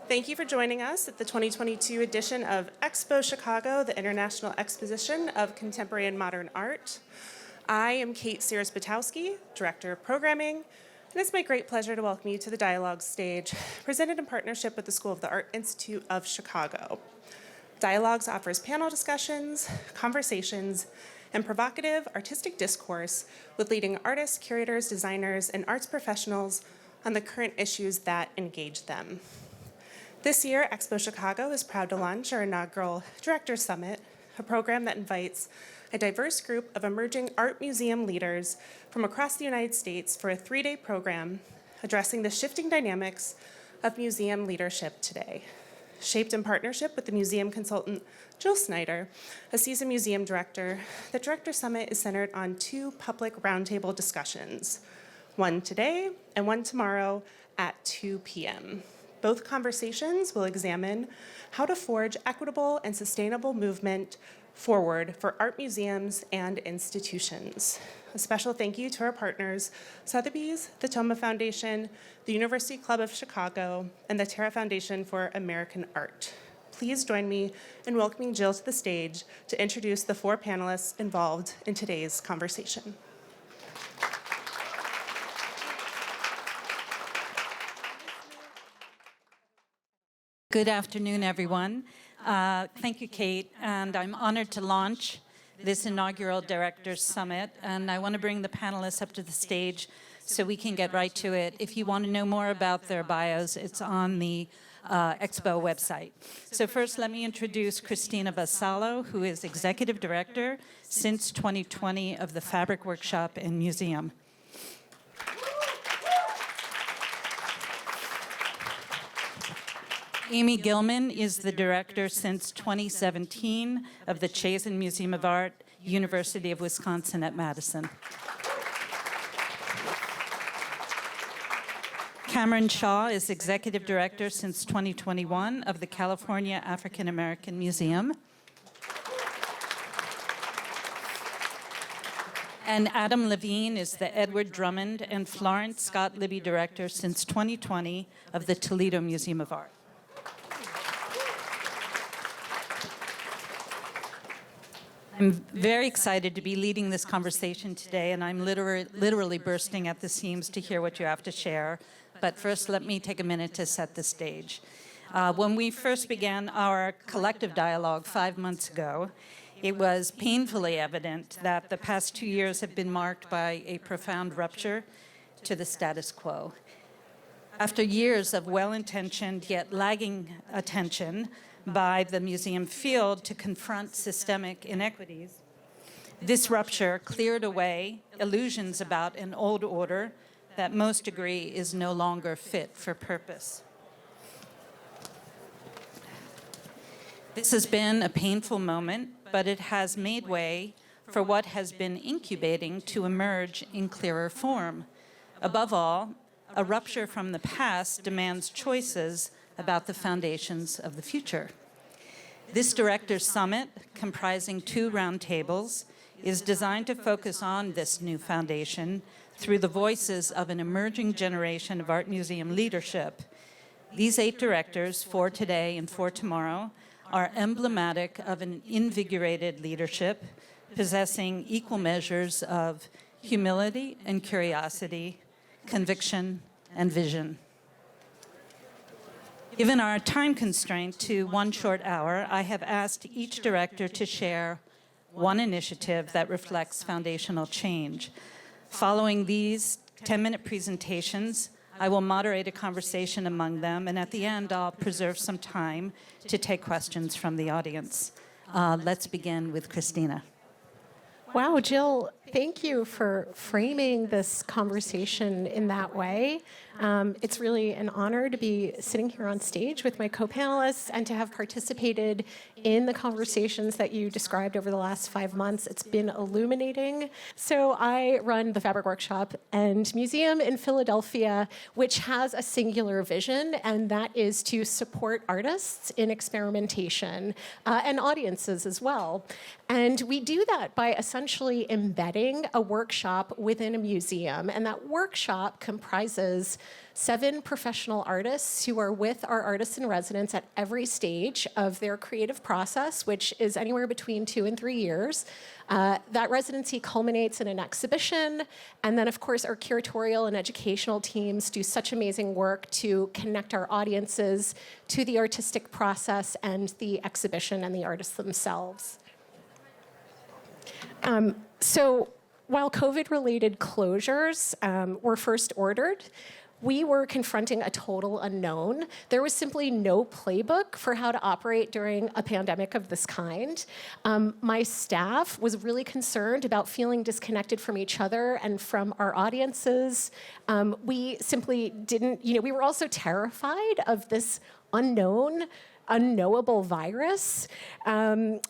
Thank you for joining us at the 2022 edition of EXPO Chicago, the International Exposition of Contemporary and Modern Art. I am Kate Sears-Batowski, Director of Programming, and it's my great pleasure to welcome you to the Dialogue stage, presented in partnership with the School of the Art Institute of Chicago. Dialogues offers panel discussions, conversations, and provocative artistic discourse with leading artists, curators, designers, and arts professionals on the current issues that engage them. This year, EXPO Chicago is proud to launch our inaugural Directors Summit, a program that invites a diverse group of emerging art museum leaders from across the United States for a 3-day program addressing the shifting dynamics of museum leadership today. Shaped in partnership with the museum consultant Jill Snyder, a seasoned museum director, the Directors Summit is centered on 2 public roundtable discussions, one today and one tomorrow at 2 p.m. Both conversations will examine how to forge equitable and sustainable movement forward for art museums and institutions. A special thank you to our partners, Sotheby's, the Toma Foundation, the University Club of Chicago, and the Terra Foundation for American Art. Please join me in welcoming Jill to the stage to introduce the 4 panelists involved in today's conversation. Good afternoon, everyone. Thank you, Kate, and I'm honored to launch this inaugural Directors Summit, and I want to bring the panelists up to the stage so we can get right to it. If you want to know more about their bios, it's on the Expo website. So first, let me introduce Christina Vassallo, who is Executive Director since 2020 of the Fabric Workshop and Museum. Amy Gilman is the director since 2017 of the Chazen Museum of Art, University of Wisconsin at Madison. Cameron Shaw is executive director since 2021 of the California African-American Museum. And Adam Levine is the Edward Drummond and Florence Scott Libby director since 2020 of the Toledo Museum of Art. I'm very excited to be leading this conversation today, and I'm literally bursting at the seams to hear what you have to share. But first, let me take a minute to set the stage. When we first began our collective dialogue 5 months ago, it was painfully evident that the past 2 years have been marked by a profound rupture to the status quo. After years of well-intentioned yet lagging attention by the museum field to confront systemic inequities, this rupture cleared away illusions about an old order that most agree is no longer fit for purpose. This has been a painful moment, but it has made way for what has been incubating to emerge in clearer form. Above all, a rupture from the past demands choices about the foundations of the future. This Directors Summit, comprising 2 roundtables, is designed to focus on this new foundation through the voices of an emerging generation of art museum leadership. These 8 directors, 4 today and 4 tomorrow, are emblematic of an invigorated leadership possessing equal measures of humility and curiosity, conviction and vision. Given our time constraint to 1 short hour, I have asked each director to share 1 initiative that reflects foundational change. Following these 10-minute presentations, I will moderate a conversation among them, and at the end, I'll preserve some time to take questions from the audience. Let's begin with Christina. Wow, Jill, thank you for framing this conversation in that way. It's really an honor to be sitting here on stage with my co-panelists and to have participated in the conversations that you described over the last 5 months. It's been illuminating. So I run the Fabric Workshop and Museum in Philadelphia, which has a singular vision, and that is to support artists in experimentation and audiences as well. And we do that by essentially embedding embedding a workshop within a museum. And that workshop comprises 7 professional artists who are with our artists in residence at every stage of their creative process, which is anywhere between 2 and 3 years. That residency culminates in an exhibition, and then, of course, our curatorial and educational teams do such amazing work to connect our audiences to the artistic process and the exhibition and the artists themselves. So while COVID-related closures were first ordered, we were confronting a total unknown. There was simply no playbook for how to operate during a pandemic of this kind. My staff was really concerned about feeling disconnected from each other and from our audiences. We simply didn't, we were also terrified of this unknowable virus. And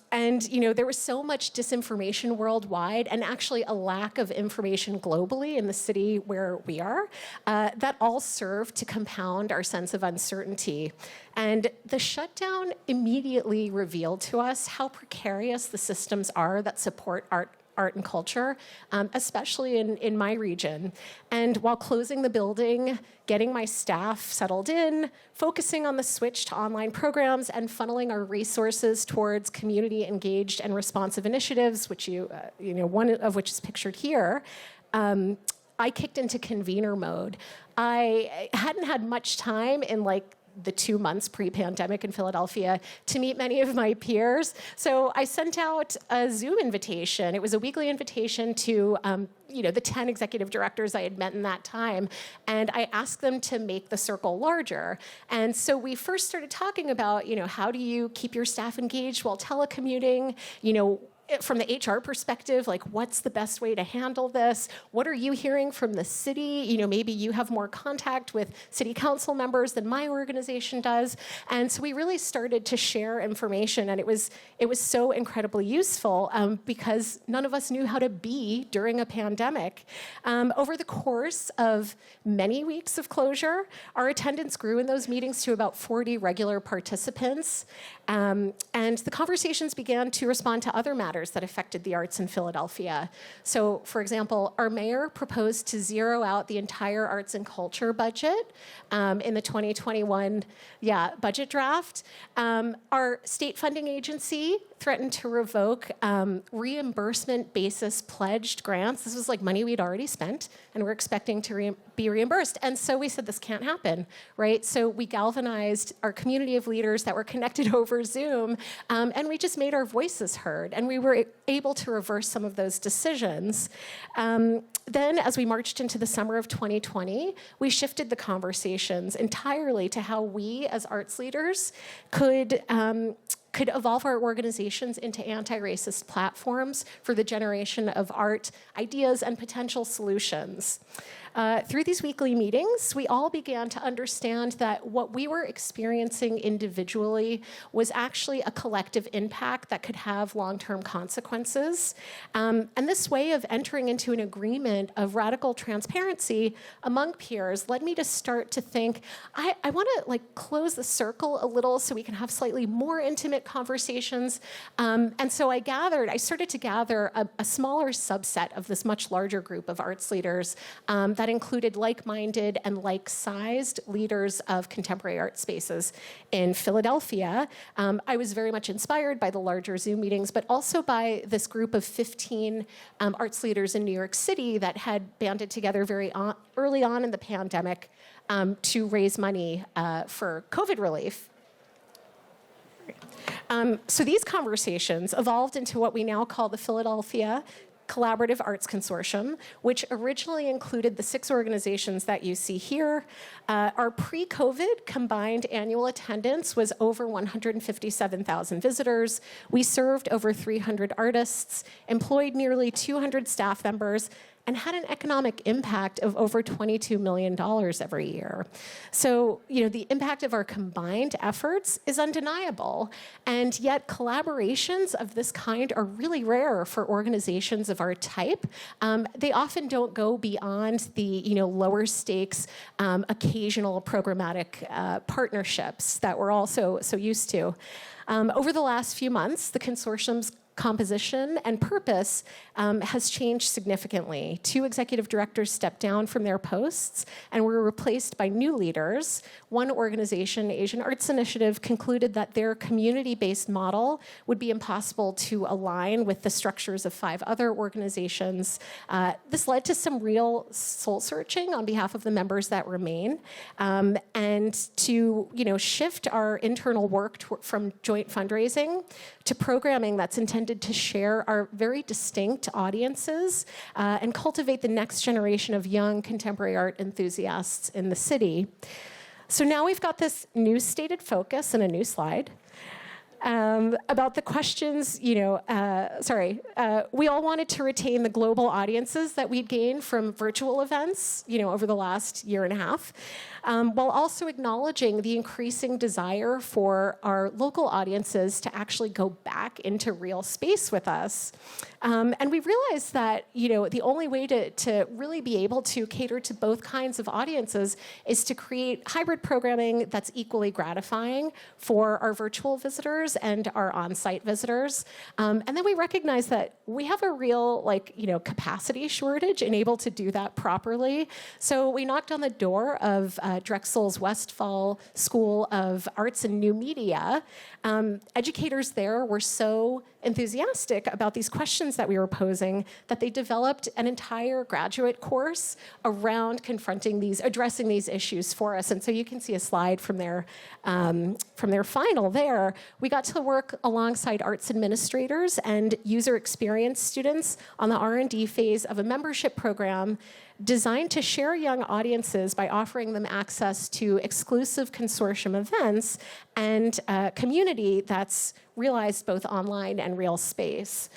there was so much disinformation worldwide and actually a lack of information globally in the city where we are that all served to compound our sense of uncertainty. And the shutdown immediately revealed to us how precarious the systems are that support art and culture, especially in my region. And while closing the building, getting my staff settled in, focusing on the switch to online programs, and funneling our resources towards community-engaged and responsive initiatives, which one of which is pictured here, I kicked into convener mode. I hadn't had much time in the 2 months pre-pandemic in Philadelphia to meet many of my peers. So I sent out a Zoom invitation. It was a weekly invitation to the 10 executive directors I had met in that time. And I asked them to make the circle larger. And so we first started talking about, how do you keep your staff engaged while telecommuting? From the HR perspective, what's the best way to handle this? What are you hearing from the city? Maybe you have more contact with city council members than my organization does. And so we really started to share information, and it was so incredibly useful because none of us knew how to be during a pandemic. Over the course of many weeks of closure, our attendance grew in those meetings to about 40 regular participants. And the conversations began to respond to other matters that affected the arts in Philadelphia. So, for example, our mayor proposed to zero out the entire arts and culture budget in the 2021 budget draft. Our state funding agency threatened to revoke reimbursement basis pledged grants. This was money we'd already spent, and we're expecting to be reimbursed. And so we said, this can't happen, right? So we galvanized our community of leaders that were connected over Zoom, and we just made our voices heard. And we were able to reverse some of those decisions. Then, as we marched into the summer of 2020, we shifted the conversations entirely to how we, as arts leaders, could evolve our organizations into anti-racist platforms for the generation of art ideas and potential solutions. Through these weekly meetings, we all began to understand that what we were experiencing individually was actually a collective impact that could have long-term consequences. And this way of entering into an agreement of radical transparency among peers led me to start to think, I want to close the circle a little so we can have slightly more intimate conversations. And so I started to gather a smaller subset of this much larger group of arts leaders that included like-minded and like-sized leaders of contemporary art spaces in Philadelphia. I was very much inspired by the larger Zoom meetings, but also by this group of 15 arts leaders in New York City that had banded together very early on in the pandemic to raise money for COVID relief. So these conversations evolved into what we now call the Philadelphia Collaborative Arts Consortium, which originally included the 6 organizations that you see here. Our pre-COVID combined annual attendance was over 157,000 visitors. We served over 300 artists, employed nearly 200 staff members, and had an economic impact of over $22 million every year. So, the impact of our combined efforts is undeniable, and yet collaborations of this kind are really rare for organizations of our type. They often don't go beyond the, lower stakes, occasional programmatic partnerships that we're all so used to. Over the last few months, the consortium's composition and purpose has changed significantly. 2 executive directors stepped down from their posts and were replaced by new leaders. One organization, Asian Arts Initiative, concluded that their community-based model would be impossible to align with the structures of 5 other organizations. This led to some real soul-searching on behalf of the members that remain, and to shift our internal work from joint fundraising to programming that's intended to share our very distinct audiences and cultivate the next generation of young contemporary art enthusiasts in the city. So now we've got this new stated focus and a new slide. About the questions, we all wanted to retain the global audiences that we'd gained from virtual events, over the last year and a half, while also acknowledging the increasing desire for our local audiences to actually go back into real space with us. And we realized that, the only way to really be able to cater to both kinds of audiences is to create hybrid programming that's equally gratifying for our virtual visitors and our on-site visitors. And then we recognized that we have a real, capacity shortage and able to do that properly. So we knocked on the door of Drexel's Westfall School of Arts and New Media. Educators there were so enthusiastic about these questions that we were posing that they developed an entire graduate course around addressing these issues for us. And so you can see a slide from their final there. We got to work alongside arts administrators and user experience students on the R&D phase of a membership program designed to share young audiences by offering them access to exclusive consortium events and a community that's realized both online and real space.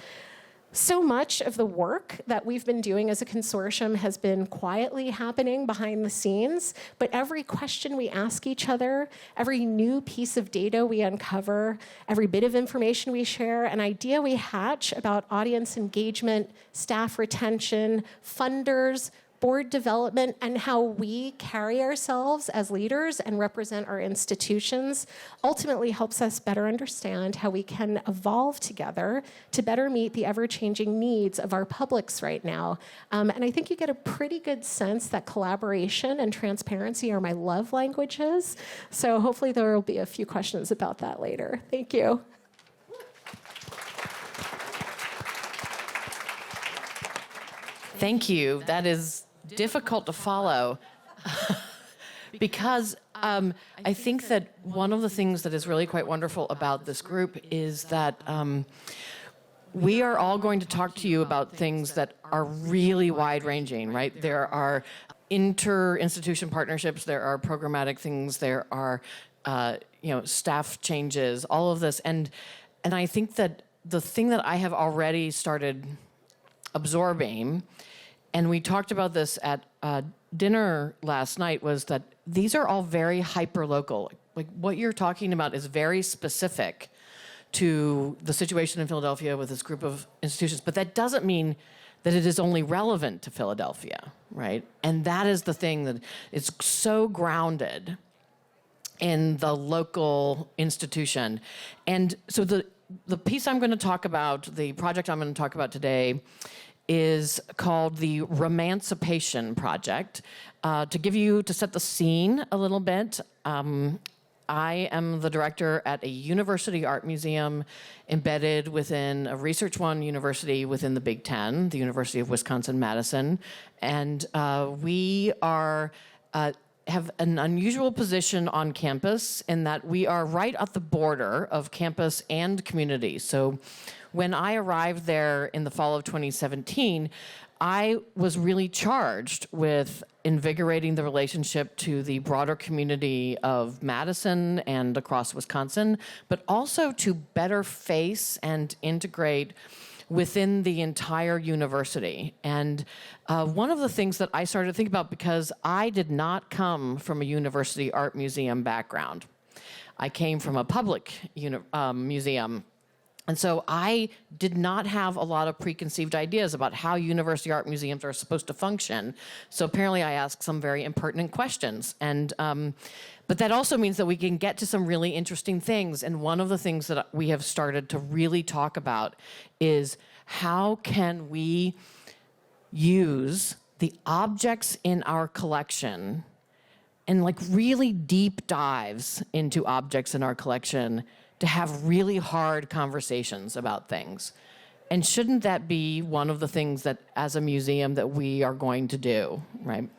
So much of the work that we've been doing as a consortium has been quietly happening behind the scenes, but every question we ask each other, every new piece of data we uncover, every bit of information we share, an idea we hatch about audience engagement, staff retention, funders, board development, and how we carry ourselves as leaders and represent our institutions ultimately helps us better understand how we can evolve together to better meet the ever-changing needs of our publics right now. And I think you get a pretty good sense that collaboration and transparency are my love languages. So hopefully there will be a few questions about that later. Thank you. Thank you. That is difficult to follow because I think that one of the things that is really quite wonderful about this group is that we are all going to talk to you about things that are really wide-ranging, right? There are inter-institution partnerships, there are programmatic things, there are staff changes, all of this, and I think that the thing that I have already started absorbing, and we talked about this at dinner last night, was that these are all very hyper-local. Like, what you're talking about is very specific to the situation in Philadelphia with this group of institutions, but that doesn't mean that it is only relevant to Philadelphia, right? And that is the thing, that it's so grounded in the local institution. And so the piece I'm going to talk about, the project I'm going to talk about today, is called the Romancipation Project. To set the scene a little bit, I am the director at a university art museum embedded within a Research One university within the Big Ten, the University of Wisconsin-Madison. And we have an unusual position on campus in that we are right at the border of campus and community. So when I arrived there in the fall of 2017, I was really charged with invigorating the relationship to the broader community of Madison and across Wisconsin, but also to better face and integrate within the entire university. And one of the things that I started to think about, because I did not come from a university art museum background. I came from a public museum And so I did not have a lot of preconceived ideas about how university art museums are supposed to function. So apparently I asked some very impertinent questions. And but that also means that we can get to some really interesting things. And one of the things that we have started to really talk about is how can we use the objects in our collection and like really deep dives into objects in our collection to have really hard conversations about things. And shouldn't that be one of the things that as a museum that we are going to do, right?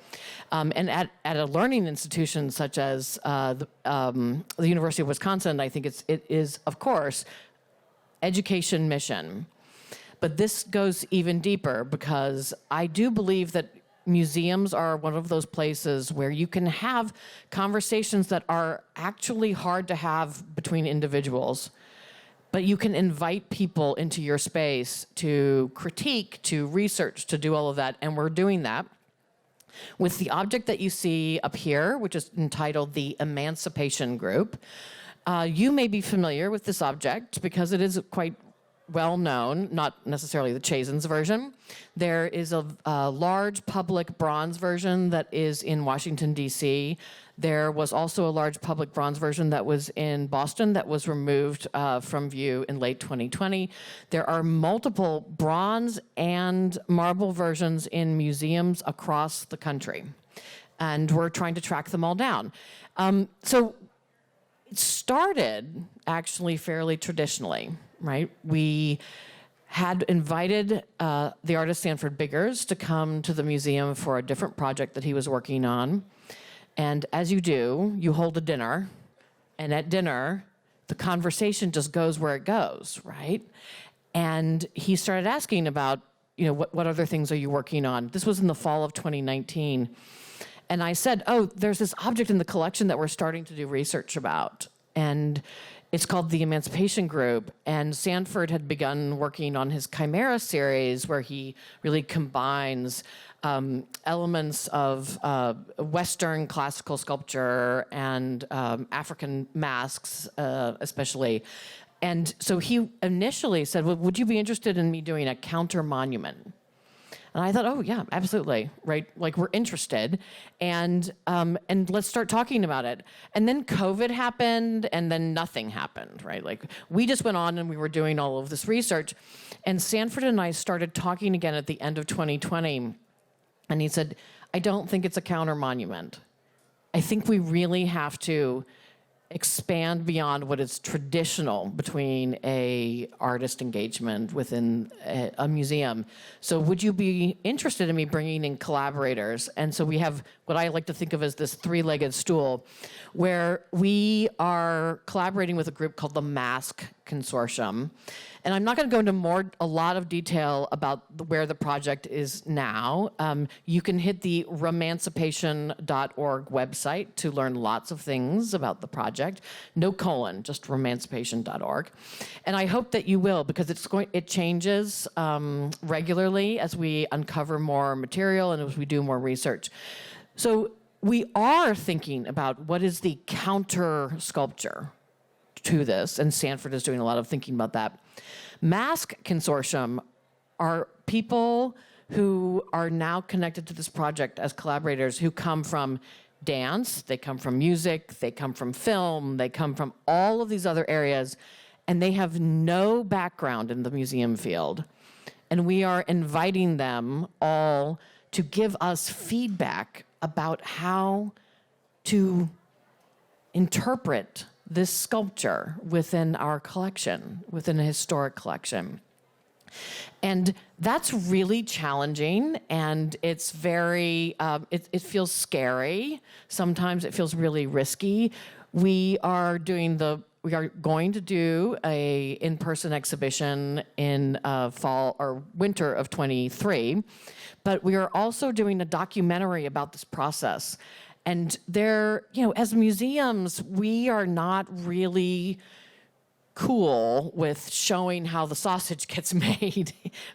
And at a learning institution such as the University of Wisconsin, I think it is, of course, education mission. But this goes even deeper because I do believe that museums are one of those places where you can have conversations that are actually hard to have between individuals, but you can invite people into your space to critique, to research, to do all of that, and we're doing that with the object that you see up here, which is entitled the Emancipation Group. You may be familiar with this object because it is quite well known, not necessarily the Chazen's version. There is a large public bronze version that is in Washington, D.C. There was also a large public bronze version that was in Boston that was removed from view in late 2020. There are multiple bronze and marble versions in museums across the country, and we're trying to track them all down. So it started actually fairly traditionally, right? We had invited the artist Sanford Biggers to come to the museum for a different project that he was working on. And as you do, you hold a dinner, and at dinner, the conversation just goes where it goes, right? And he started asking about, what other things are you working on? This was in the fall of 2019. And I said, there's this object in the collection that we're starting to do research about. And it's called the Emancipation Group, and Sanford had begun working on his Chimera series where he really combines elements of Western classical sculpture and African masks, especially. And so he initially said, well, would you be interested in me doing a counter monument? And I thought, oh yeah, absolutely, right? Like we're interested, and let's start talking about it. And then COVID happened, and then nothing happened, right? Like we just went on and we were doing all of this research, and Sanford and I started talking again at the end of 2020, and he said, I don't think it's a counter monument. I think we really have to expand beyond what is traditional between a artist engagement within a museum. So would you be interested in me bringing in collaborators? And so we have what I like to think of as this three-legged stool, where we are collaborating with a group called the Mask Consortium. And I'm not going to go into a lot of detail about where the project is now. You can hit the romancipation.org website to learn lots of things about the project. No colon, just romancipation.org. And I hope that you will, because it changes regularly as we uncover more material and as we do more research. So we are thinking about what is the counter sculpture to this, and Sanford is doing a lot of thinking about that. Mask Consortium are people who are now connected to this project as collaborators who come from dance, they come from music, they come from film, they come from all of these other areas, and they have no background in the museum field. And we are inviting them all to give us feedback about how to interpret this sculpture within our collection, within a historic collection. And that's really challenging, and it's very, it feels scary. Sometimes it feels really risky. We are going to do a in-person exhibition in fall or winter of 23, but we are also doing a documentary about this process. And as museums, we are not really cool with showing how the sausage gets made,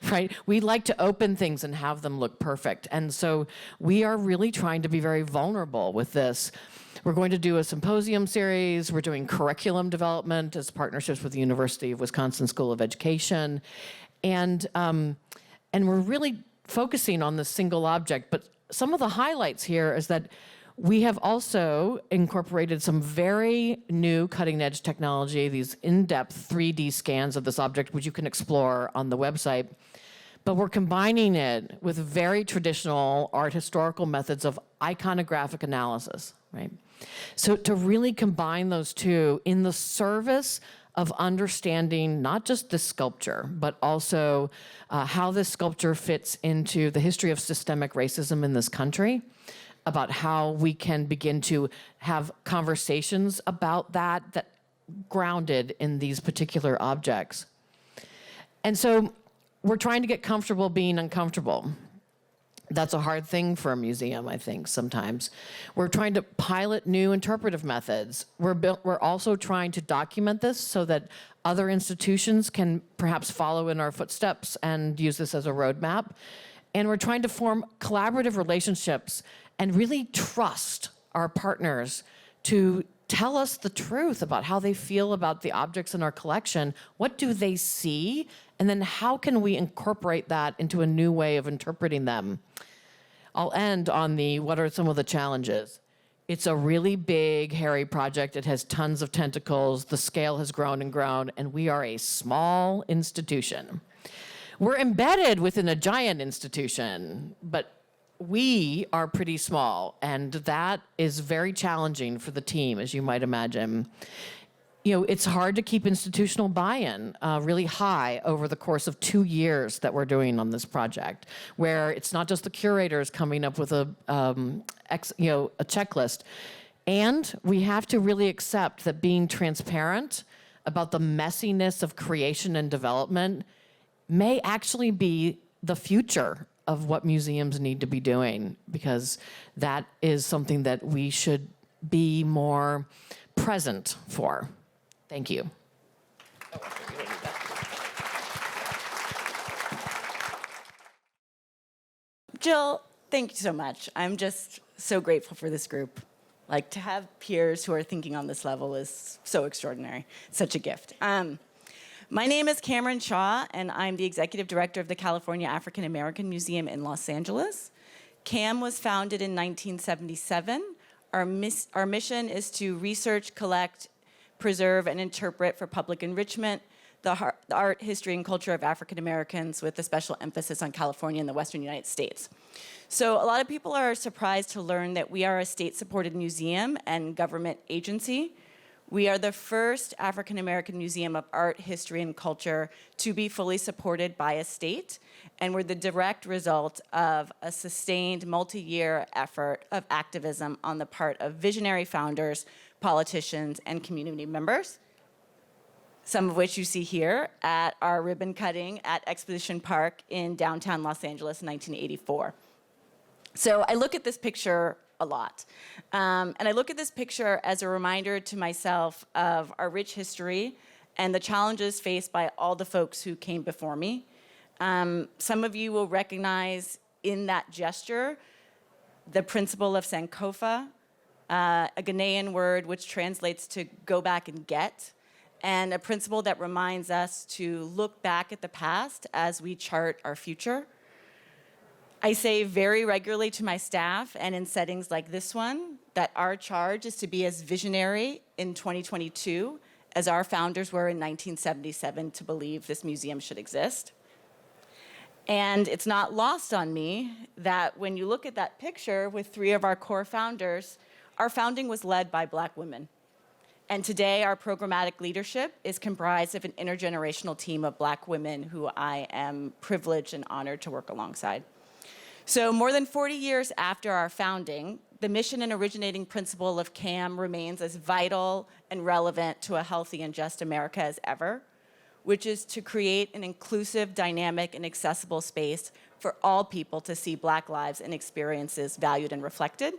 right? We like to open things and have them look perfect. And so we are really trying to be very vulnerable with this. We're going to do a symposium series. We're doing curriculum development as partnerships with the University of Wisconsin School of Education. And we're really focusing on this single object. But some of the highlights here is that we have also incorporated some very new cutting-edge technology, these in-depth 3D scans of this object, which you can explore on the website. But we're combining it with very traditional art historical methods of iconographic analysis, right? So to really combine those two in the service of understanding not just this sculpture, but also how this sculpture fits into the history of systemic racism in this country, about how we can begin to have conversations about that grounded in these particular objects. And so we're trying to get comfortable being uncomfortable. That's a hard thing for a museum, I think, sometimes. We're trying to pilot new interpretive methods. We're also trying to document this so that other institutions can perhaps follow in our footsteps and use this as a roadmap. And we're trying to form collaborative relationships and really trust our partners to tell us the truth about how they feel about the objects in our collection. What do they see? And then how can we incorporate that into a new way of interpreting them? I'll end on what are some of the challenges? It's a really big, hairy project. It has tons of tentacles. The scale has grown and grown, and we are a small institution. We're embedded within a giant institution, but we are pretty small, and that is very challenging for the team, as you might imagine. You know, it's hard to keep institutional buy-in really high over the course of 2 years that we're doing on this project, where it's not just the curators coming up with a checklist. And we have to really accept that being transparent about the messiness of creation and development may actually be the future of what museums need to be doing, because that is something that we should be more present for. Thank you. Jill, thank you so much. I'm just so grateful for this group. Like, to have peers who are thinking on this level is so extraordinary. Such a gift. My name is Cameron Shaw, and I'm the executive director of the California African-American Museum in Los Angeles. CAM was founded in 1977. Our mission is to research, collect, preserve, and interpret for public enrichment the art, history, and culture of African Americans, with a special emphasis on California and the Western United States. So a lot of people are surprised to learn that we are a state-supported museum and government agency. We are the first African American museum of art, history, and culture to be fully supported by a state, and we're the direct result of a sustained multi-year effort of activism on the part of visionary founders, politicians, and community members, some of which you see here at our ribbon cutting at Exposition Park in downtown Los Angeles in 1984. So I look at this picture a lot. And I look at this picture as a reminder to myself of our rich history and the challenges faced by all the folks who came before me. Some of you will recognize in that gesture the principle of Sankofa, a Ghanaian word which translates to go back and get, and a principle that reminds us to look back at the past as we chart our future. I say very regularly to my staff, and in settings like this one, that our charge is to be as visionary in 2022 as our founders were in 1977 to believe this museum should exist. And it's not lost on me that when you look at that picture with 3 of our core founders, our founding was led by Black women. And today, our programmatic leadership is comprised of an intergenerational team of Black women who I am privileged and honored to work alongside. So more than 40 years after our founding, the mission and originating principle of CAM remains as vital and relevant to a healthy and just America as ever, which is to create an inclusive, dynamic, and accessible space for all people to see Black lives and experiences valued and reflected.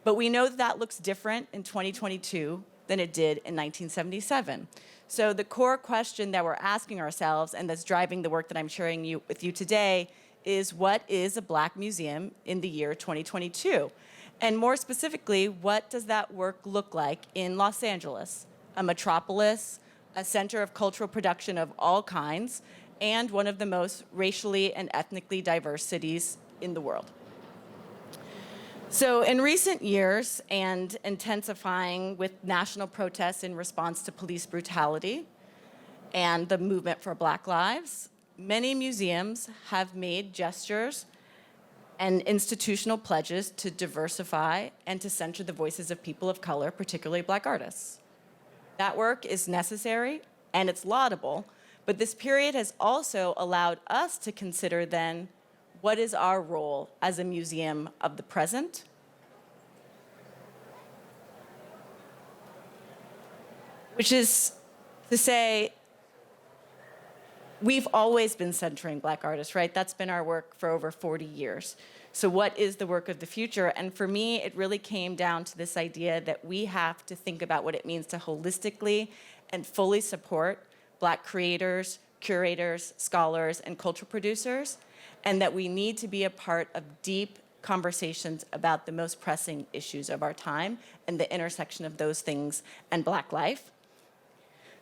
But we know that looks different in 2022 than it did in 1977. So the core question that we're asking ourselves, and that's driving the work that I'm sharing with you today, is what is a Black museum in the year 2022? And more specifically, what does that work look like in Los Angeles, a metropolis, a center of cultural production of all kinds, and one of the most racially and ethnically diverse cities in the world? So in recent years, and intensifying with national protests in response to police brutality and the movement for Black lives, many museums have made gestures and institutional pledges to diversify and to center the voices of people of color, particularly Black artists. That work is necessary and it's laudable, but this period has also allowed us to consider then, what is our role as a museum of the present? Which is to say, we've always been centering Black artists, right? That's been our work for over 40 years. So what is the work of the future? And for me, it really came down to this idea that we have to think about what it means to holistically and fully support Black creators, curators, scholars, and cultural producers, and that we need to be a part of deep conversations about the most pressing issues of our time and the intersection of those things and Black life.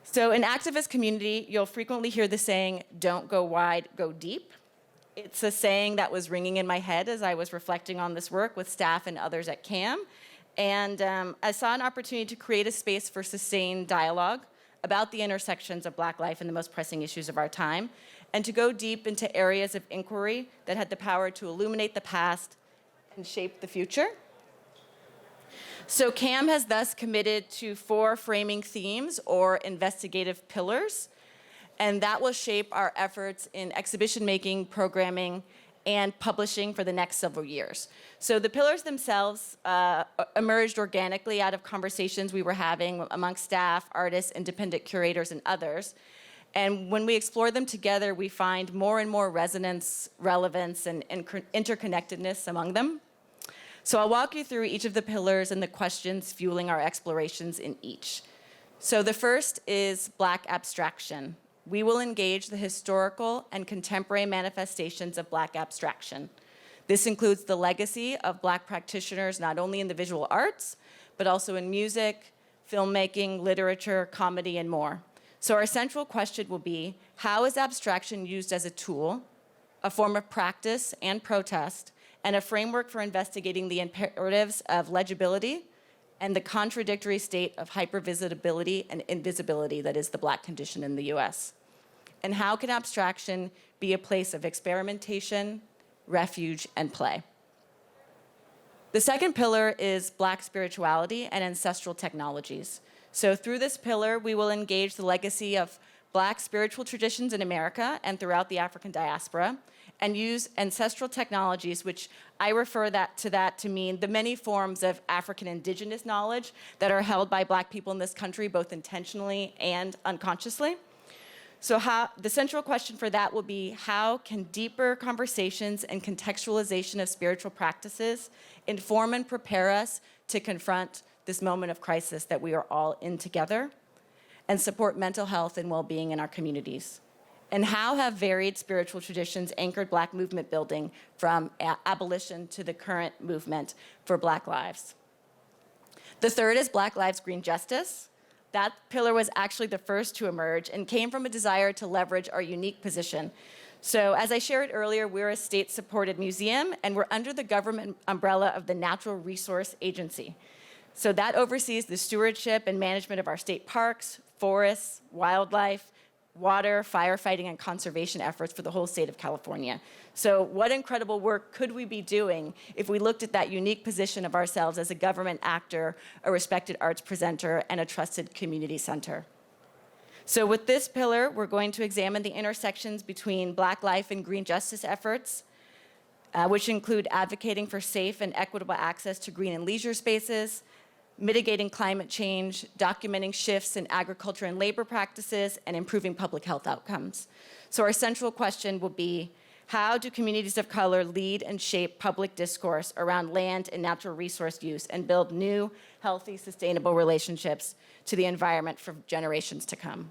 So in activist community, you'll frequently hear the saying, don't go wide, go deep. It's a saying that was ringing in my head as I was reflecting on this work with staff and others at CAM. And I saw an opportunity to create a space for sustained dialogue about the intersections of Black life and the most pressing issues of our time, and to go deep into areas of inquiry that had the power to illuminate the past and shape the future. So CAM has thus committed to 4 framing themes or investigative pillars, and that will shape our efforts in exhibition making, programming, and publishing for the next several years. So the pillars themselves emerged organically out of conversations we were having amongst staff, artists, independent curators, and others. And when we explore them together, we find more and more resonance, relevance, and interconnectedness among them. So I'll walk you through each of the pillars and the questions fueling our explorations in each. So the first is Black abstraction. We will engage the historical and contemporary manifestations of Black abstraction. This includes the legacy of Black practitioners not only in the visual arts, but also in music, filmmaking, literature, comedy, and more. So our central question will be, how is abstraction used as a tool, a form of practice and protest, and a framework for investigating the imperatives of legibility and the contradictory state of hypervisibility and invisibility that is the Black condition in the US? And how can abstraction be a place of experimentation, refuge, and play? The second pillar is Black spirituality and ancestral technologies. So through this pillar, we will engage the legacy of Black spiritual traditions in America and throughout the African diaspora, and use ancestral technologies, which I refer to that to mean the many forms of African indigenous knowledge that are held by Black people in this country, both intentionally and unconsciously. So the central question for that will be, how can deeper conversations and contextualization of spiritual practices inform and prepare us to confront this moment of crisis that we are all in together, and support mental health and well-being in our communities? And how have varied spiritual traditions anchored Black movement building from abolition to the current movement for Black lives? The third is Black Lives Green Justice. That pillar was actually the first to emerge and came from a desire to leverage our unique position. So as I shared earlier, we're a state-supported museum, and we're under the government umbrella of the Natural Resource Agency. So that oversees the stewardship and management of our state parks, forests, wildlife, water, firefighting, and conservation efforts for the whole state of California. So what incredible work could we be doing if we looked at that unique position of ourselves as a government actor, a respected arts presenter, and a trusted community center? So with this pillar, we're going to examine the intersections between Black life and green justice efforts, which include advocating for safe and equitable access to green and leisure spaces, mitigating climate change, documenting shifts in agriculture and labor practices, and improving public health outcomes. So our central question will be, How do communities of color lead and shape public discourse around land and natural resource use and build new, healthy, sustainable relationships to the environment for generations to come?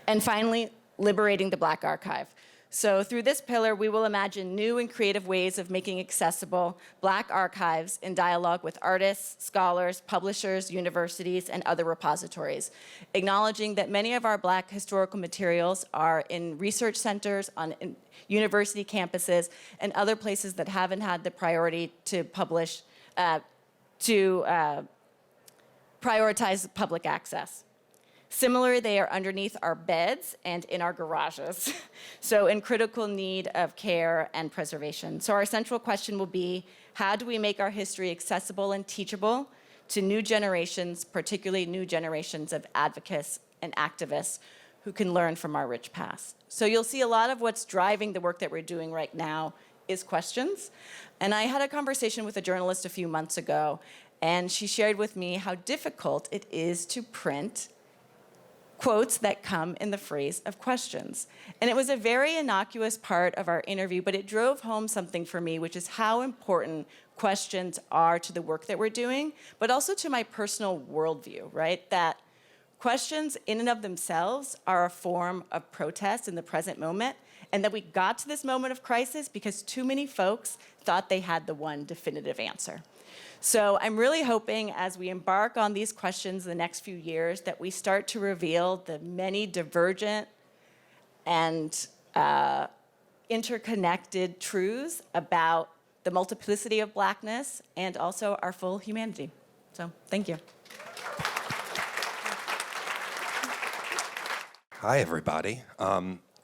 And finally, liberating the Black archive. So through this pillar, we will imagine new and creative ways of making accessible Black archives in dialogue with artists, scholars, publishers, universities, and other repositories, acknowledging that many of our Black historical materials are in research centers, in university campuses, and other places that haven't had the priority to publish, prioritize public access. Similarly, they are underneath our beds and in our garages, so in critical need of care and preservation. So our central question will be, how do we make our history accessible and teachable to new generations, particularly new generations of advocates and activists who can learn from our rich past? So you'll see a lot of what's driving the work that we're doing right now is questions. And I had a conversation with a journalist a few months ago, and she shared with me how difficult it is to print quotes that come in the phrase of questions. And it was a very innocuous part of our interview, but it drove home something for me, which is how important questions are to the work that we're doing, but also to my personal worldview, right? That questions in and of themselves are a form of protest in the present moment, and that we got to this moment of crisis because too many folks thought they had the one definitive answer. So I'm really hoping as we embark on these questions in the next few years that we start to reveal the many divergent and interconnected truths about the multiplicity of Blackness and also our full humanity. So thank you. Hi, everybody.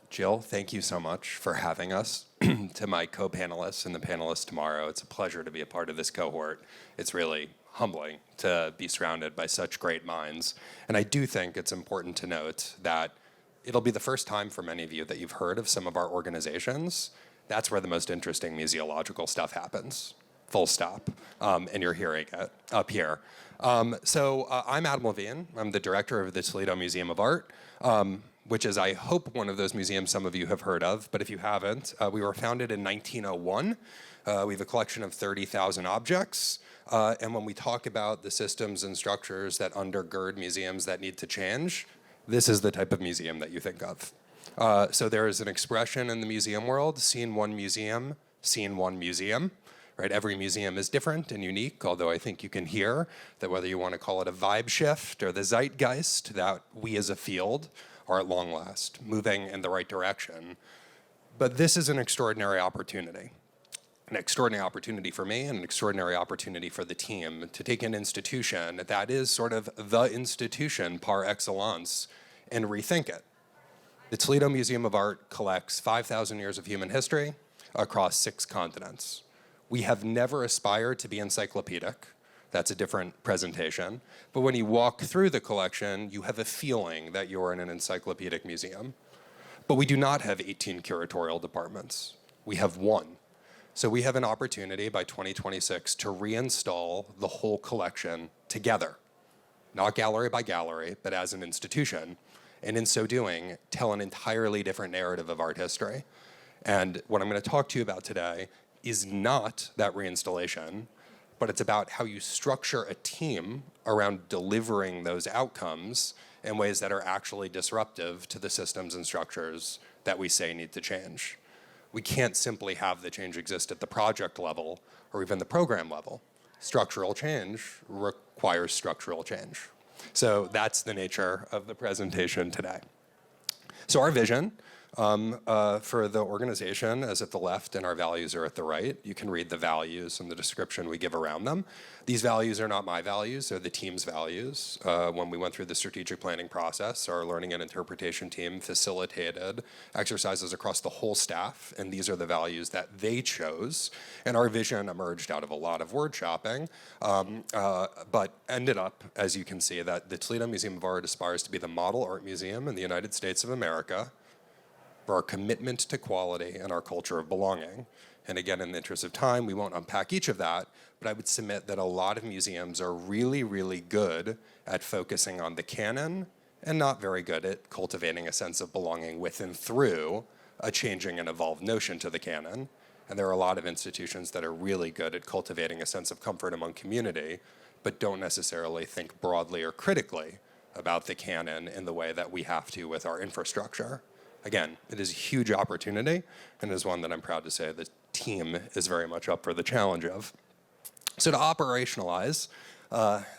Jill, thank you so much for having us. To my co-panelists and the panelists tomorrow, it's a pleasure to be a part of this cohort. It's really humbling to be surrounded by such great minds. And I do think it's important to note that it'll be the first time for many of you that you've heard of some of our organizations. That's where the most interesting museological stuff happens, full stop. And you're hearing it up here. So I'm Adam Levine. I'm the director of the Toledo Museum of Art, which is, I hope, one of those museums some of you have heard of. But if you haven't, we were founded in 1901. We have a collection of 30,000 objects. And when we talk about the systems and structures that undergird museums that need to change, this is the type of museum that you think of. So there is an expression in the museum world, seen one museum, seen one museum. Right? Every museum is different and unique, although I think you can hear that whether you want to call it a vibe shift or the zeitgeist, that we as a field are at long last moving in the right direction. But this is an extraordinary opportunity for me and an extraordinary opportunity for the team to take an institution that is sort of the institution par excellence and rethink it. The Toledo Museum of Art collects 5,000 years of human history across 6 continents. We have never aspired to be encyclopedic. That's a different presentation. But when you walk through the collection, you have a feeling that you're in an encyclopedic museum. But we do not have 18 curatorial departments. We have 1. So we have an opportunity by 2026 to reinstall the whole collection together, not gallery by gallery, but as an institution. And in so doing, tell an entirely different narrative of art history. And what I'm going to talk to you about today is not that reinstallation, but it's about how you structure a team around delivering those outcomes in ways that are actually disruptive to the systems and structures that we say need to change. We can't simply have the change exist at the project level or even the program level. Structural change requires structural change. So that's the nature of the presentation today. So our vision for the organization is at the left and our values are at the right. You can read the values and the description we give around them. These values are not my values, they're the team's values. When we went through the strategic planning process, our learning and interpretation team facilitated exercises across the whole staff, and these are the values that they chose. And our vision emerged out of a lot of word shopping, but ended up, as you can see, that the Toledo Museum of Art aspires to be the model art museum in the United States of America for our commitment to quality and our culture of belonging. And again, in the interest of time, we won't unpack each of that, but I would submit that a lot of museums are really, really good at focusing on the canon and not very good at cultivating a sense of belonging with and through a changing and evolved notion to the canon. And there are a lot of institutions that are really good at cultivating a sense of comfort among community, but don't necessarily think broadly or critically about the canon in the way that we have to with our infrastructure. Again, it is a huge opportunity, and is one that I'm proud to say the team is very much up for the challenge of. So to operationalize,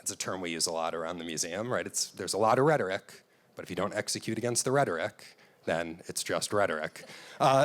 it's a term we use a lot around the museum, right? There's a lot of rhetoric, but if you don't execute against the rhetoric, then it's just rhetoric.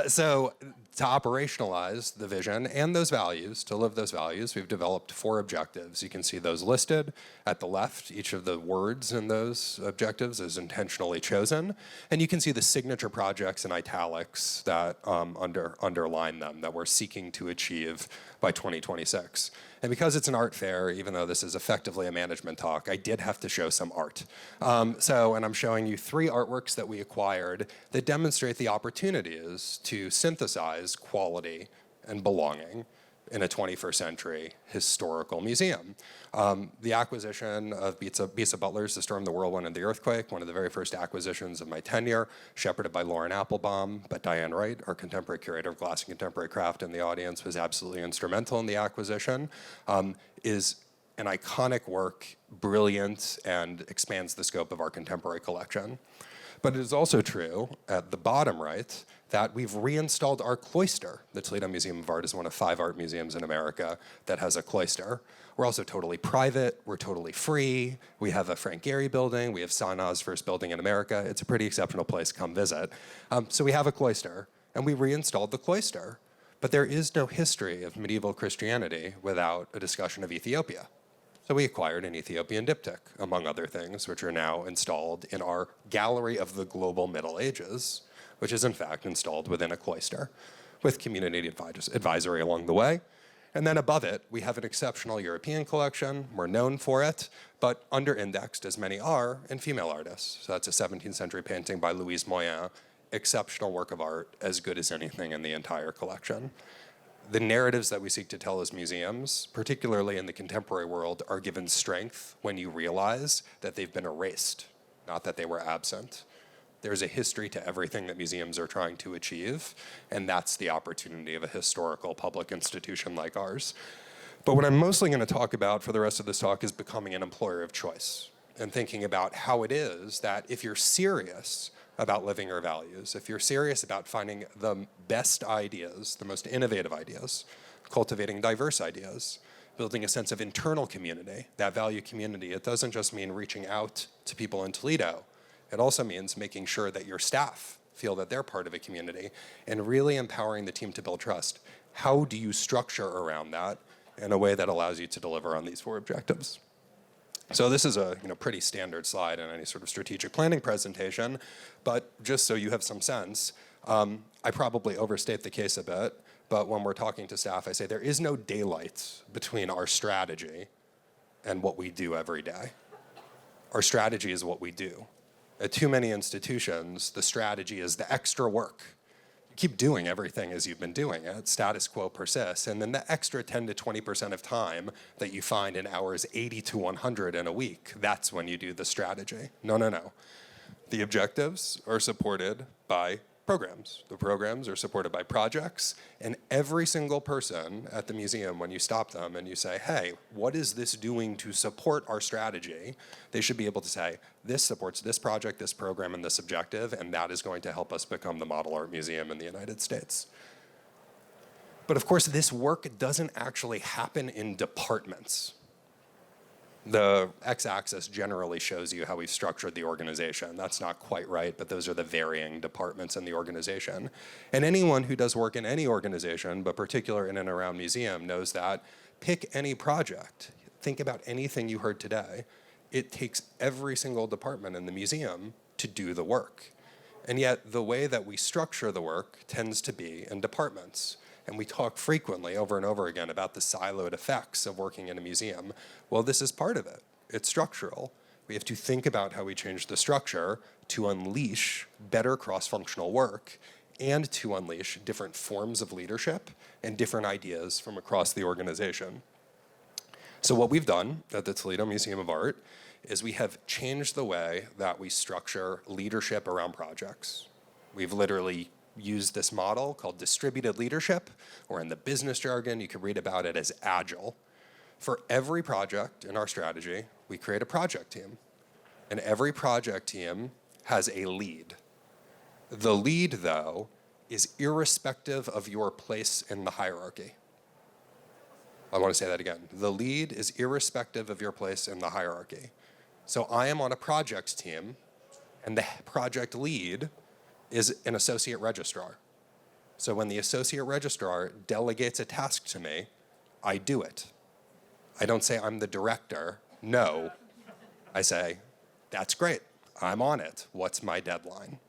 So to operationalize the vision and those values, to live those values, we've developed 4 objectives. You can see those listed at the left. Each of the words in those objectives is intentionally chosen. And you can see the signature projects in italics that underline them, that we're seeking to achieve by 2026. And because it's an art fair, even though this is effectively a management talk, I did have to show some art. And I'm showing you 3 artworks that we acquired that demonstrate the opportunities to synthesize quality and belonging in a 21st century historical museum. The acquisition of Bisa Butler's The Storm, the Whirlwind, and the Earthquake, one of the very first acquisitions of my tenure, shepherded by Lauren Applebaum, but Diane Wright, our contemporary curator of glass and contemporary craft in the audience, was absolutely instrumental in the acquisition, is an iconic work, brilliant, and expands the scope of our contemporary collection. But it is also true, at the bottom right, that we've reinstalled our cloister. The Toledo Museum of Art is one of 5 art museums in America that has a cloister. We're also totally private, we're totally free, we have a Frank Gehry building, we have Sanaa's first building in America. It's a pretty exceptional place, come visit. So we have a cloister, and we reinstalled the cloister. But there is no history of medieval Christianity without a discussion of Ethiopia. So we acquired an Ethiopian diptych, among other things, which are now installed in our Gallery of the Global Middle Ages, which is in fact installed within a cloister, with community advisory along the way. And then above it, we have an exceptional European collection. We're known for it, but under-indexed, as many are, in female artists. So that's a 17th century painting by Louise Moyen, exceptional work of art, as good as anything in the entire collection. The narratives that we seek to tell as museums, particularly in the contemporary world, are given strength when you realize that they've been erased, not that they were absent. There's a history to everything that museums are trying to achieve, and that's the opportunity of a historical public institution like ours. But what I'm mostly going to talk about for the rest of this talk is becoming an employer of choice, and thinking about how it is that if you're serious about living your values, if you're serious about finding the best ideas, the most innovative ideas, cultivating diverse ideas, building a sense of internal community, that value community, it doesn't just mean reaching out to people in Toledo. It also means making sure that your staff feel that they're part of a community and really empowering the team to build trust. How do you structure around that in a way that allows you to deliver on these 4 objectives? So this is a pretty standard slide in any sort of strategic planning presentation, but just so you have some sense, I probably overstate the case a bit, but when we're talking to staff, I say there is no daylight between our strategy and what we do every day. Our strategy is what we do. At too many institutions, the strategy is the extra work. Keep doing everything as you've been doing it, status quo persists, and then the extra 10 to 20% of time that you find in hours 80 to 100 in a week, that's when you do the strategy. No. The objectives are supported by programs. The programs are supported by projects, and every single person at the museum, when you stop them and you say, hey, what is this doing to support our strategy? They should be able to say, this supports this project, this program, and this objective, and that is going to help us become the model art museum in the United States. But of course, this work doesn't actually happen in departments. The x-axis generally shows you how we've structured the organization. That's not quite right, but those are the varying departments in the organization. And anyone who does work in any organization, but particular in and around museum, knows that pick any project. Think about anything you heard today. It takes every single department in the museum to do the work. And yet, the way that we structure the work tends to be in departments. And we talk frequently over and over again about the siloed effects of working in a museum. Well, this is part of it. It's structural. We have to think about how we change the structure to unleash better cross-functional work and to unleash different forms of leadership and different ideas from across the organization. So what we've done at the Toledo Museum of Art is we have changed the way that we structure leadership around projects. We've literally use this model called distributed leadership, or in the business jargon, you can read about it as agile. For every project in our strategy, we create a project team. And every project team has a lead. The lead, though, is irrespective of your place in the hierarchy. I want to say that again. The lead is irrespective of your place in the hierarchy. So I am on a project team, and the project lead is an associate registrar. So when the associate registrar delegates a task to me, I do it. I don't say I'm the director. No. I say, that's great. I'm on it. What's my deadline?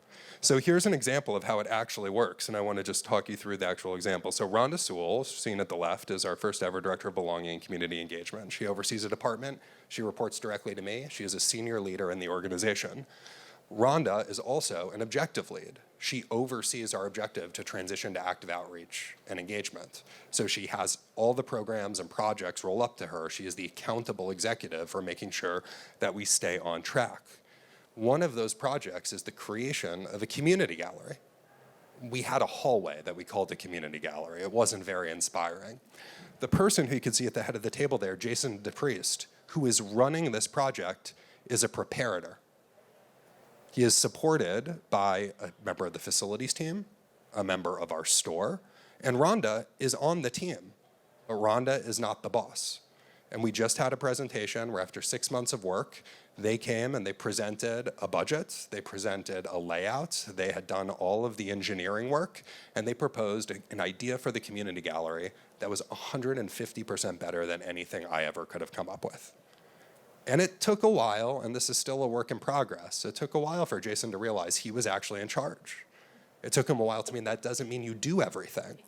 So here's an example of how it actually works, and I want to just talk you through the actual example. So Rhonda Sewell, seen at the left, is our first ever Director of Belonging and Community Engagement. She oversees a department. She reports directly to me. She is a senior leader in the organization. Rhonda is also an objective lead. She oversees our objective to transition to active outreach and engagement. So she has all the programs and projects roll up to her. She is the accountable executive for making sure that we stay on track. One of those projects is the creation of a community gallery. We had a hallway that we called a community gallery. It wasn't very inspiring. The person who you can see at the head of the table there, Jason DePriest, who is running this project, is a preparator. He is supported by a member of the facilities team, a member of our store, and Rhonda is on the team, but Rhonda is not the boss. And we just had a presentation where after 6 months of work, they came and they presented a budget, they presented a layout, they had done all of the engineering work, and they proposed an idea for the community gallery that was 150% better than anything I ever could have come up with. And it took a while, and this is still a work in progress, it took a while for Jason to realize he was actually in charge. It took him a while to mean that doesn't mean you do everything.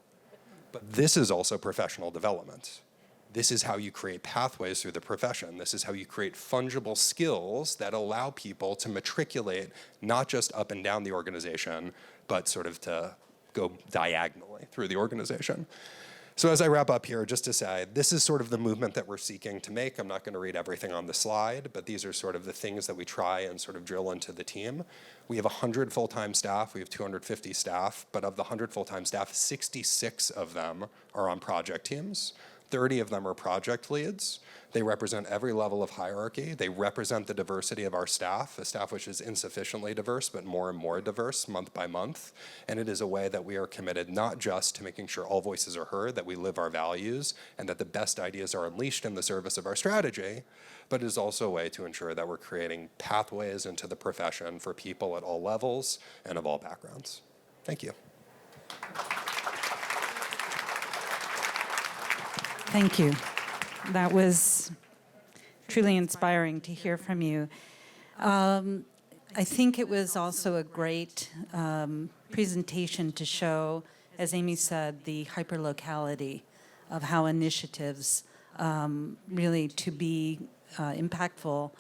But this is also professional development. This is how you create pathways through the profession. This is how you create fungible skills that allow people to matriculate not just up and down the organization, but sort of to go diagonally through the organization. So as I wrap up here, just to say, this is sort of the movement that we're seeking to make. I'm not going to read everything on the slide, but these are sort of the things that we try and sort of drill into the team. We have 100 full-time staff. We have 250 staff. But of the 100 full-time staff, 66 of them are on project teams. 30 of them are project leads. They represent every level of hierarchy. They represent the diversity of our staff, a staff which is insufficiently diverse, but more and more diverse month by month. And it is a way that we are committed not just to making sure all voices are heard, that we live our values, and that the best ideas are unleashed in the service of our strategy, but it is also a way to ensure that we're creating pathways into the profession for people at all levels and of all backgrounds. Thank you. Thank you. That was truly inspiring to hear from you. I think it was also a great presentation to show, as Amy said, the hyperlocality of how initiatives really to be impactful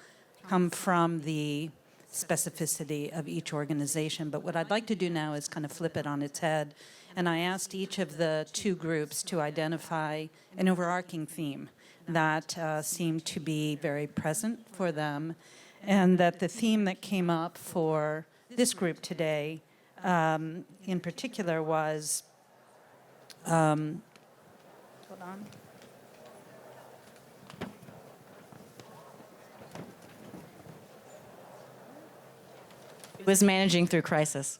come from the specificity of each organization. But what I'd like to do now is kind of flip it on its head. And I asked each of the two groups to identify an overarching theme that seemed to be very present for them, and that the theme that came up for this group today in particular was, hold on. It was managing through crisis.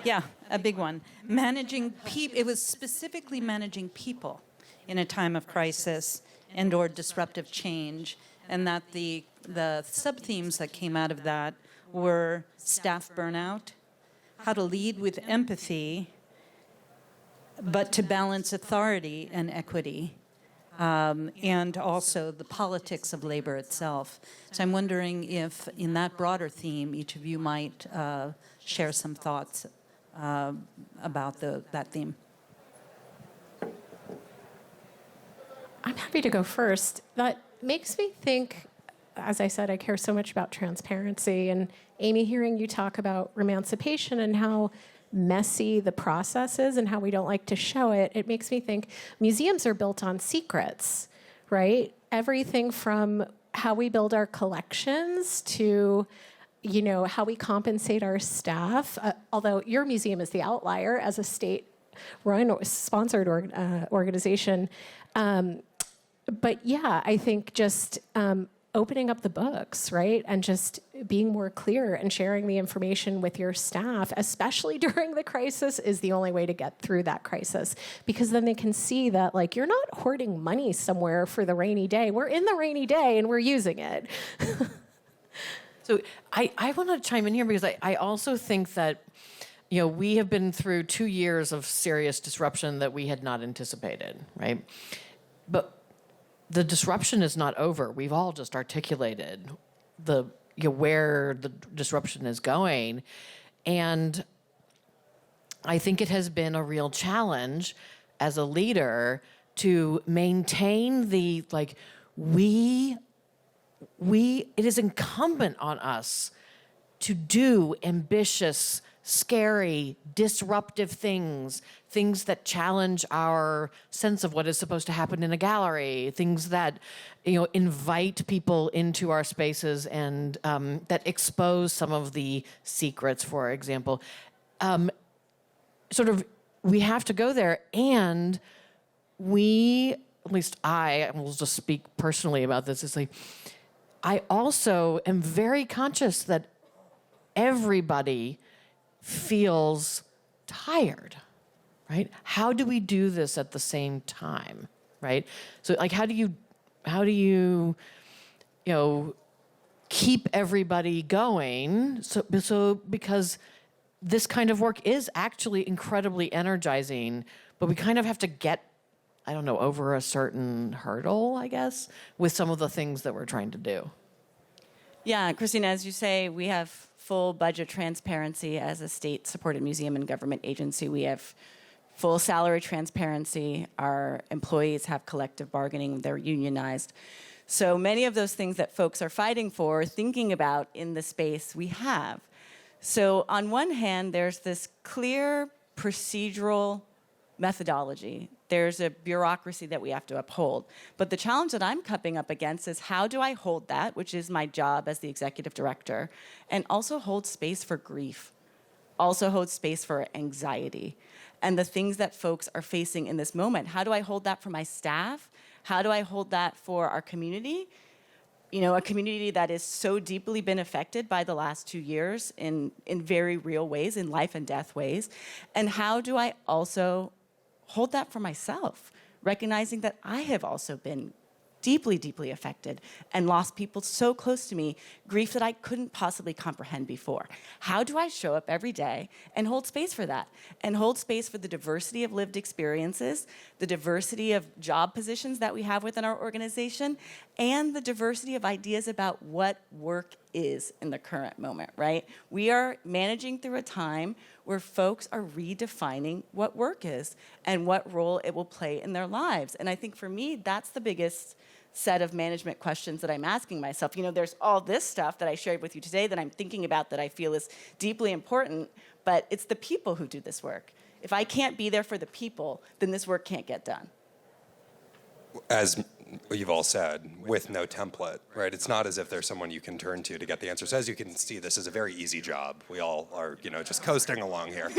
Yeah, a big one. Managing people. It was specifically managing people in a time of crisis and or disruptive change, and that the sub-themes that came out of that were staff burnout, how to lead with empathy, but to balance authority and equity, and also the politics of labor itself. So I'm wondering if, in that broader theme, each of you might share some thoughts about that theme. I'm happy to go first. That makes me think, as I said, I care so much about transparency. And Amy, hearing you talk about Romancipation and how messy the process is and how we don't like to show it, it makes me think museums are built on secrets, right? Everything from how we build our collections to how we compensate our staff, although your museum is the outlier as a state-run or sponsored organization. But yeah, I think just opening up the books, right? And just being more clear and sharing the information with your staff, especially during the crisis, is the only way to get through that crisis. Because then they can see that, like, you're not hoarding money somewhere for the rainy day. We're in the rainy day and we're using it. So I want to chime in here because I also think that, we have been through 2 years of serious disruption that we had not anticipated, right? But the disruption is not over. We've all just articulated where the disruption is going. And I think it has been a real challenge as a leader to maintain the, it is incumbent on us to do ambitious, scary, disruptive things that challenge our sense of what is supposed to happen in a gallery, things that, invite people into our spaces and that expose some of the secrets, for example. We have to go there, and at least I will just speak personally about this, it's like, I also am very conscious that everybody feels tired, right? How do we do this at the same time, right? So, how do you keep everybody going? So because this kind of work is actually incredibly energizing, but we kind of have to get, over a certain hurdle, I guess, with some of the things that we're trying to do. Yeah, Christina, as you say, we have full budget transparency as a state-supported museum and government agency. We have full salary transparency. Our employees have collective bargaining. They're unionized. So many of those things that folks are fighting for, thinking about in the space, we have. So on one hand, there's this clear procedural methodology. There's a bureaucracy that we have to uphold. But the challenge that I'm coming up against is, how do I hold that, which is my job as the executive director, and also hold space for grief, also hold space for anxiety, and the things that folks are facing in this moment. How do I hold that for my staff? How do I hold that for our community? A community that is so deeply been affected by the last 2 years in very real ways, in life and death ways. And how do I also hold that for myself, recognizing that I have also been deeply, deeply affected and lost people so close to me, grief that I couldn't possibly comprehend before. How do I show up every day and hold space for that, and hold space for the diversity of lived experiences, the diversity of job positions that we have within our organization, and the diversity of ideas about what work is in the current moment, right? We are managing through a time where folks are redefining what work is and what role it will play in their lives. And I think for me, that's the biggest set of management questions that I'm asking myself. There's all this stuff that I shared with you today that I'm thinking about that I feel is deeply important, but it's the people who do this work. If I can't be there for the people, then this work can't get done. As you've all said, with no template, right? It's not as if there's someone you can turn to get the answers. As you can see, this is a very easy job. We all are, just coasting along here.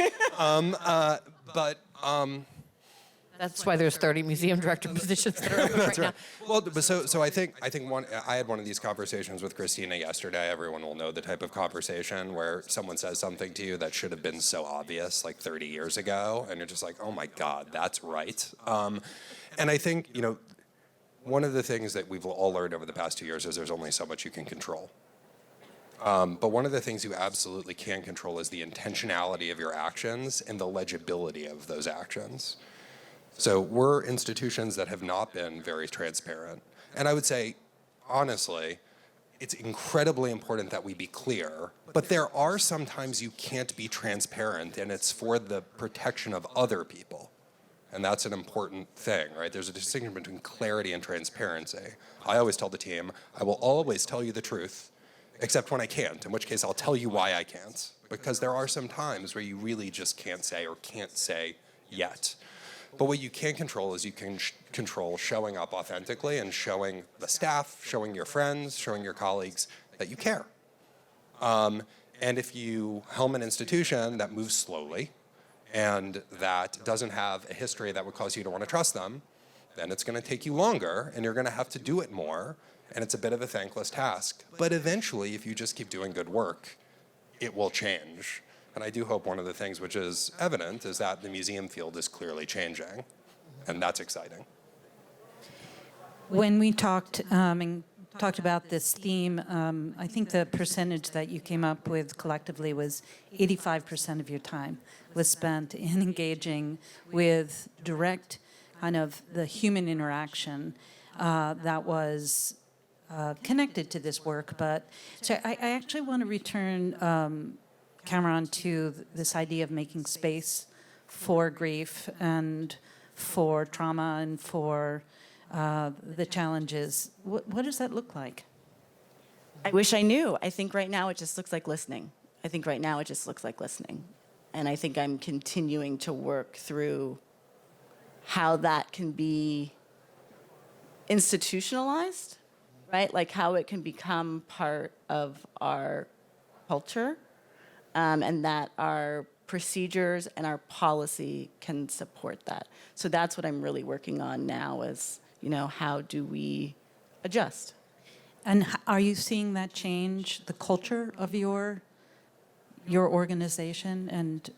That's why there's 30 museum director positions that are open right now. Well, so I think I had one of these conversations with Christina yesterday. Everyone will know the type of conversation where someone says something to you that should have been so obvious like 30 years ago, and you're just like, oh my God, that's right. And I think, one of the things that we've all learned over the past 2 years is there's only so much you can control. But one of the things you absolutely can control is the intentionality of your actions and the legibility of those actions. So we're institutions that have not been very transparent. And I would say, honestly, it's incredibly important that we be clear, but there are some times you can't be transparent, and it's for the protection of other people. And that's an important thing, right? There's a distinction between clarity and transparency. I always tell the team, I will always tell you the truth, except when I can't, in which case I'll tell you why I can't. Because there are some times where you really just can't say or can't say yet. But what you can control is you can control showing up authentically and showing the staff, showing your friends, showing your colleagues that you care. And if you helm an institution that moves slowly and that doesn't have a history that would cause you to want to trust them, then it's going to take you longer and you're going to have to do it more. And it's a bit of a thankless task. But eventually, if you just keep doing good work, it will change. And I do hope one of the things which is evident is that the museum field is clearly changing. And that's exciting. When we talked about this theme, I think the percentage that you came up with collectively was 85% of your time was spent in engaging with direct kind of the human interaction that was connected to this work. But so I actually want to return, Cameron, to this idea of making space for grief and for trauma and for the challenges. What does that look like? I wish I knew. I think right now it just looks like listening. And I think I'm continuing to work through how that can be institutionalized, right? Like how it can become part of our culture, and that our procedures and our policy can support that. So that's what I'm really working on now is, how do we adjust? And are you seeing that change the culture of your organization, and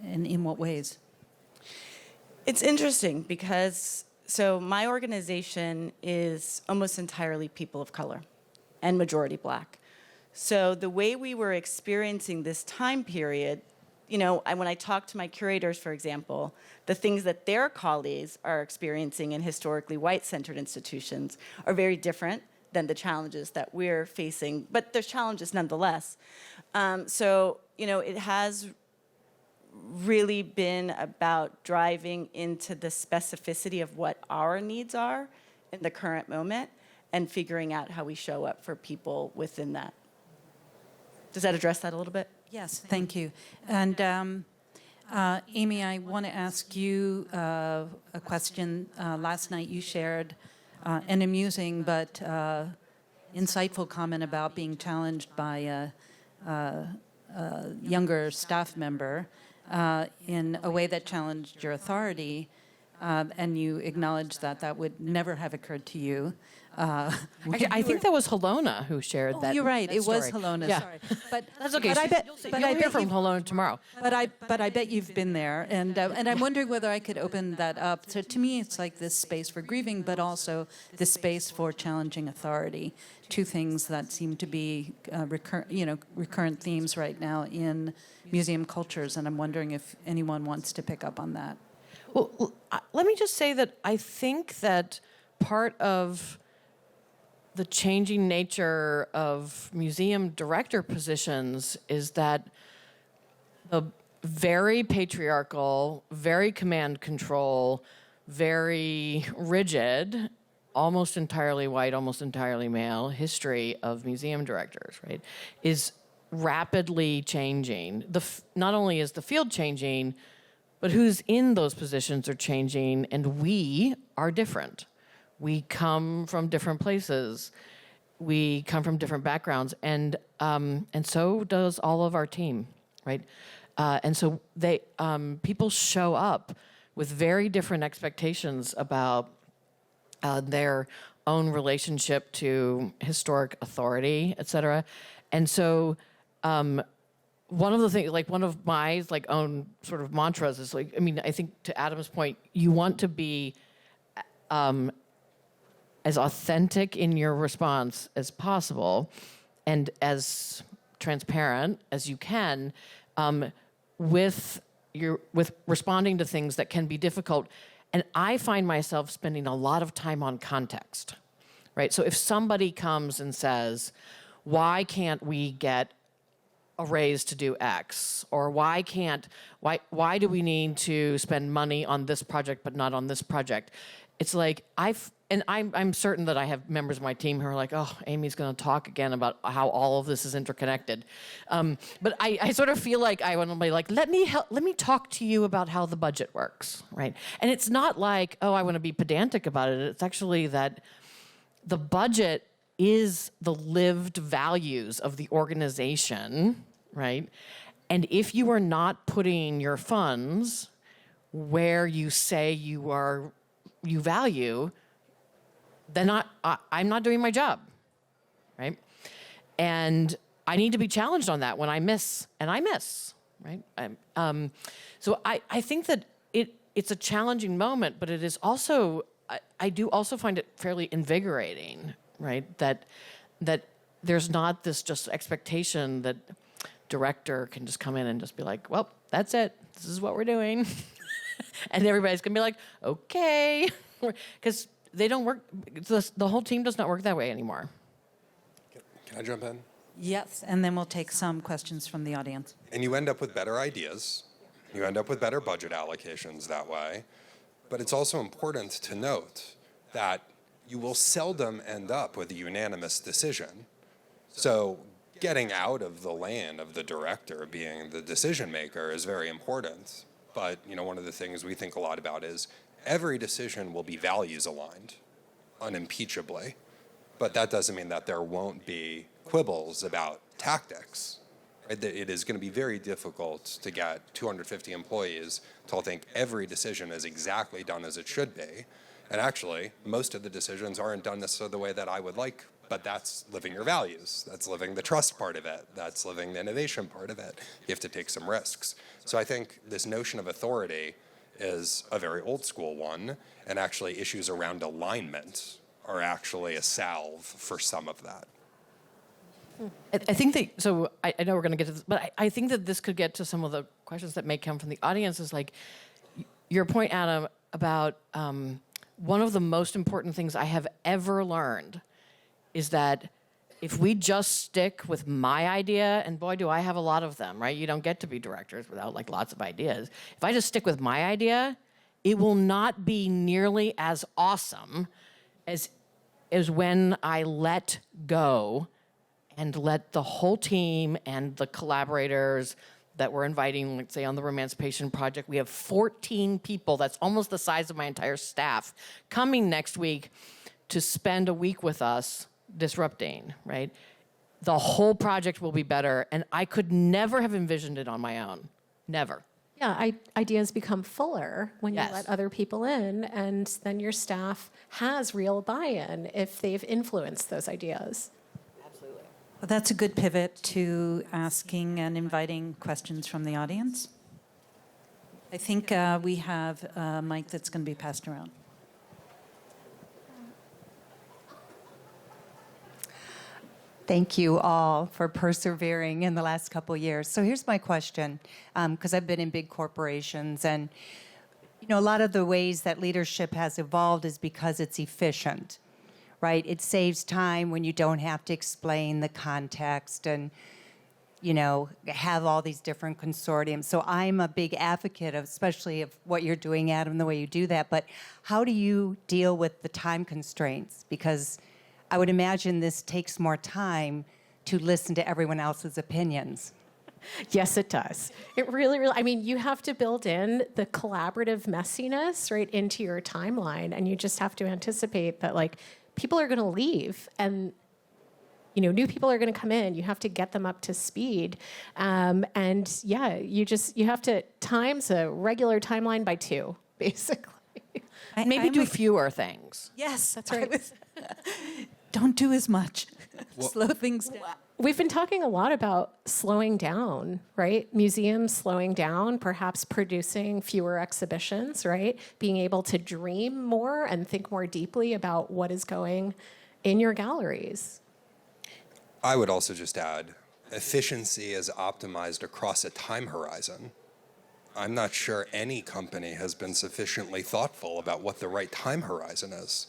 in what ways? It's interesting because my organization is almost entirely people of color and majority Black. So the way we were experiencing this time period, when I talk to my curators, for example, the things that their colleagues are experiencing in historically white-centered institutions are very different than the challenges that we're facing, but there's challenges nonetheless. It has really been about driving into the specificity of what our needs are in the current moment and figuring out how we show up for people within that. Does that address that a little bit? Yes, thank you. And Amy, I want to ask you a question. Last night you shared an amusing but insightful comment about being challenged by a younger staff member in a way that challenged your authority, and you acknowledged that would never have occurred to you. Actually, I think that was Helona who shared that. You're right. that It was story. Helona. Yeah. Sorry, but That's okay. But I bet. But I hear bet from you've- Helona tomorrow. But I bet you've been there, and I'm wondering whether I could open that up. So to me, it's like this space for grieving, but also this space for challenging authority. Two things that seem to be recurrent themes right now in museum cultures, and I'm wondering if anyone wants to pick up on that. Well, let me just say that I think that part of the changing nature of museum director positions is that the very patriarchal, very command control, very rigid, almost entirely white, almost entirely male history of museum directors, right, is rapidly changing. Not only is the field changing, but who's in those positions are changing, and we are different. We come from different places. We come from different backgrounds, and so does all of our team, right? And so people show up with very different expectations about their own relationship to historic authority, et cetera. And so one of the things, one of my own sort of mantras is I think to Adam's point, you want to be as authentic in your response as possible and as transparent as you can with responding to things that can be difficult. And I find myself spending a lot of time on context, right? So if somebody comes and says, why can't we get a raise to do X? Or why do we need to spend money on this project but not on this project? It's like I'm certain that I have members of my team who are like, oh, Amy's going to talk again about how all of this is interconnected. But I sort of feel like I want to be like, let me talk to you about how the budget works, right? And it's not like, oh, I want to be pedantic about it. It's actually that the budget is the lived values of the organization, right? And if you are not putting your funds where you say you value, then I'm not doing my job, right? And I need to be challenged on that when I miss, and I miss, right? So I think that it's a challenging moment, but it is also, I do also find it fairly invigorating, right? That there's not this just expectation that director can just come in and just be like, well, that's it. This is what we're doing. And everybody's going to be like, okay. Because they don't work, the whole team does not work that way anymore. Can I jump in? Yes, and then we'll take some questions from the audience. And you end up with better ideas. You end up with better budget allocations that way. But it's also important to note that you will seldom end up with a unanimous decision. So getting out of the lane of the director being the decision maker is very important. But one of the things we think a lot about is every decision will be values aligned, unimpeachably. But that doesn't mean that there won't be quibbles about tactics. Right? It is going to be very difficult to get 250 employees to all think every decision is exactly done as it should be. And actually, most of the decisions aren't done necessarily the way that I would like, but that's living your values. That's living the trust part of it. That's living the innovation part of it. You have to take some risks. So I think this notion of authority is a very old school one, and actually issues around alignment are actually a salve for some of that. I think that, so I know we're going to get to this, but I think that this could get to some of the questions that may come from the audience is like, your point, Adam, about one of the most important things I have ever learned is that if we just stick with my idea, and boy, do I have a lot of them, right? You don't get to be directors without like lots of ideas. If I just stick with my idea, it will not be nearly as awesome as when I let go and let the whole team and the collaborators that we're inviting, let's say on the Romancipation Project, we have 14 people, that's almost the size of my entire staff, coming next week to spend a week with us disrupting, right? The whole project will be better, and I could never have envisioned it on my own. Never. Yeah, ideas become fuller when Yes. you let other people in, and then your staff has real buy-in if they've influenced those ideas. Well, that's a good pivot to asking and inviting questions from the audience. I think we have a mic that's going to be passed around. Thank you all for persevering in the last couple of years. So here's my question, because I've been in big corporations, and a lot of the ways that leadership has evolved is because it's efficient, right? It saves time when you don't have to explain the context and have all these different consortiums. So I'm a big advocate of, especially of what you're doing, Adam, the way you do that. But how do you deal with the time constraints? Because I would imagine this takes more time to listen to everyone else's opinions. Yes, it does. It really, I mean, you have to build in the collaborative messiness right into your timeline, and you just have to anticipate that, like, people are going to leave, and new people are going to come in. You have to get them up to speed, and yeah, you have to times a regular timeline by 2, basically. Maybe do fewer things. Yes, That's right. Don't do as much. Slow things down. We've been talking a lot about slowing down, right? Museums slowing down, perhaps producing fewer exhibitions, right? Being able to dream more and think more deeply about what is going in your galleries. I would also just add, efficiency is optimized across a time horizon. I'm not sure any company has been sufficiently thoughtful about what the right time horizon is.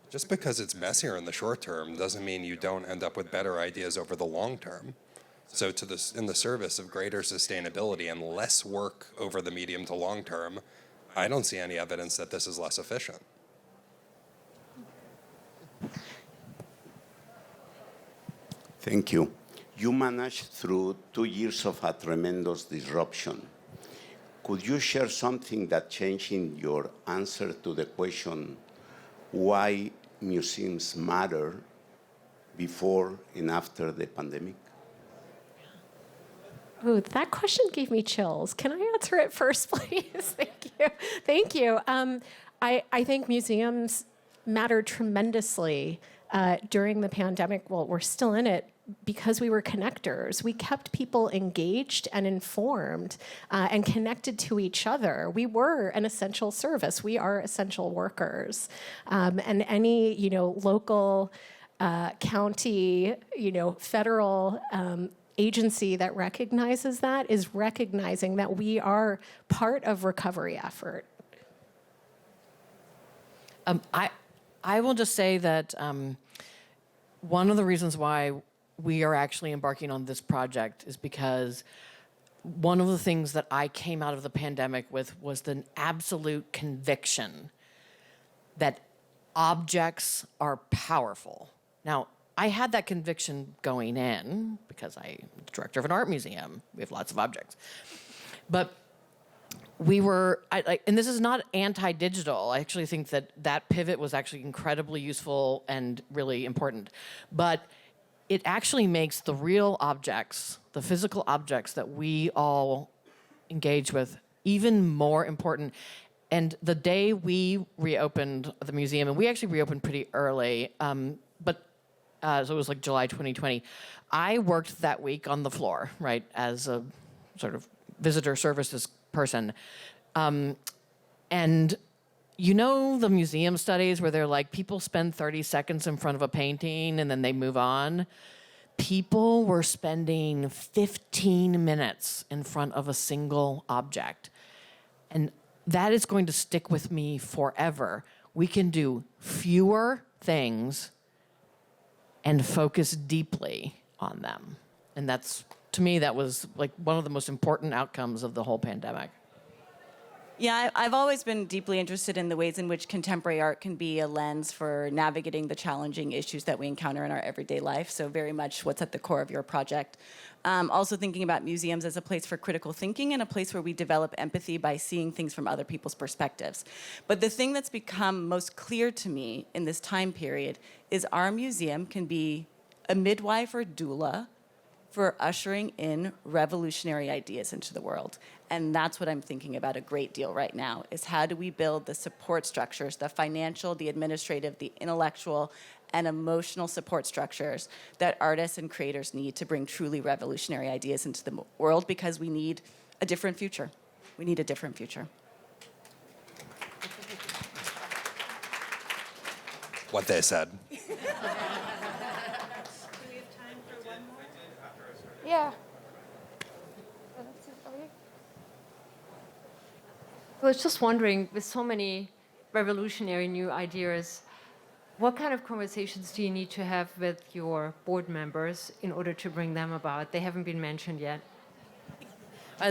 Just because it's messier in the short term doesn't mean you don't end up with better ideas over the long term. So in the service of greater sustainability and less work over the medium to long term, I don't see any evidence that this is less efficient. Thank you. You managed through 2 years of a tremendous disruption. Could you share something that changed in your answer to the question why museums matter before and after the pandemic? Ooh, that question gave me chills. Can I answer it first, please? Thank you. Thank you. I think museums mattered tremendously during the pandemic. Well, we're still in it because we were connectors. We kept people engaged and informed and connected to each other. We were an essential service. We are essential workers. And any, local, county, federal agency that recognizes that is recognizing that we are part of recovery effort. I will just say that one of the reasons why we are actually embarking on this project is because one of the things that I came out of the pandemic with was the absolute conviction that objects are powerful. Now, I had that conviction going in because I'm the director of an art museum. We have lots of objects. But and this is not anti-digital. I actually think that pivot was actually incredibly useful and really important. But it actually makes the real objects, the physical objects that we all engage with, even more important. And the day we reopened the museum, and we actually reopened pretty early, so it was like July 2020. I worked that week on the floor, right, as a sort of visitor services person. And the museum studies where they're like, people spend 30 seconds in front of a painting and then they move on? People were spending 15 minutes in front of a single object. And that is going to stick with me forever. We can do fewer things and focus deeply on them. And to me, that was like one of the most important outcomes of the whole pandemic. Yeah, I've always been deeply interested in the ways in which contemporary art can be a lens for navigating the challenging issues that we encounter in our everyday life. So very much what's at the core of your project. Also thinking about museums as a place for critical thinking and a place where we develop empathy by seeing things from other people's perspectives. But the thing that's become most clear to me in this time period is our museum can be a midwife or doula for ushering in revolutionary ideas into the world. And that's what I'm thinking about a great deal right now, is how do we build the support structures, the financial, the administrative, the intellectual, and emotional support structures that artists and creators need to bring truly revolutionary ideas into the world, because we need a different future. We need a different future. What they said. Yeah. I was just wondering, with so many revolutionary new ideas, what kind of conversations do you need to have with your board members in order to bring them about? They haven't been mentioned yet.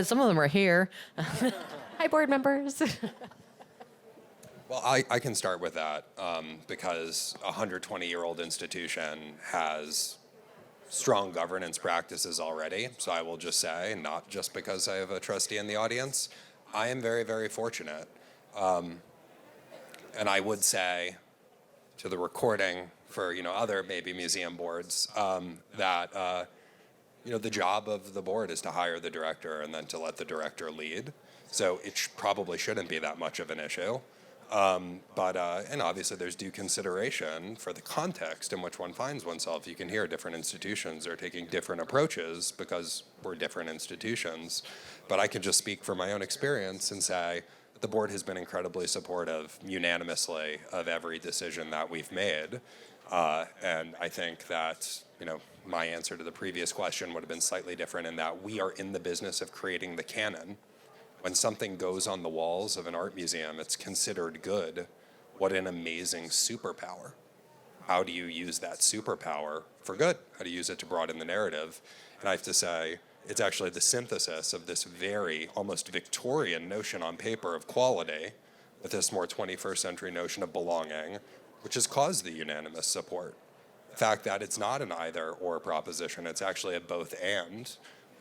Some of them are here. Hi, board members. Well, I can start with that because a 120-year-old institution has strong governance practices already. So I will just say, not just because I have a trustee in the audience, I am very, very fortunate. And I would say to the recording for other maybe museum boards that the job of the board is to hire the director and then to let the director lead. So it probably shouldn't be that much of an issue. And obviously there's due consideration for the context in which one finds oneself. You can hear different institutions are taking different approaches because we're different institutions. But I can just speak from my own experience and say the board has been incredibly supportive unanimously of every decision that we've made. And I think that, my answer to the previous question would have been slightly different in that we are in the business of creating the canon. When something goes on the walls of an art museum, it's considered good. What an amazing superpower. How do you use that superpower for good? How do you use it to broaden the narrative? And I have to say, it's actually the synthesis of this very almost Victorian notion on paper of quality with this more 21st century notion of belonging, which has caused the unanimous support. The fact that it's not an either or proposition, it's actually a both and.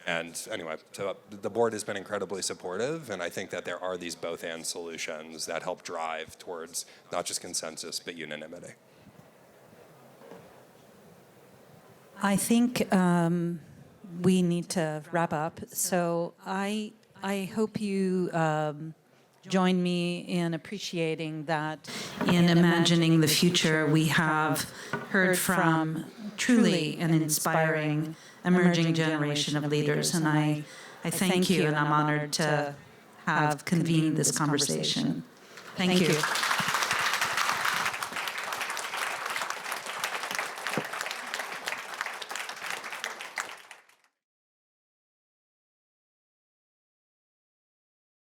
And anyway, so the board has been incredibly supportive, and I think that there are these both and solutions that help drive towards not just consensus, but unanimity. I think we need to wrap up. So I hope you join me in appreciating that in imagining the future, we have heard from truly an inspiring emerging generation of leaders. And I thank you, and I'm honored to have convened this conversation. Thank you.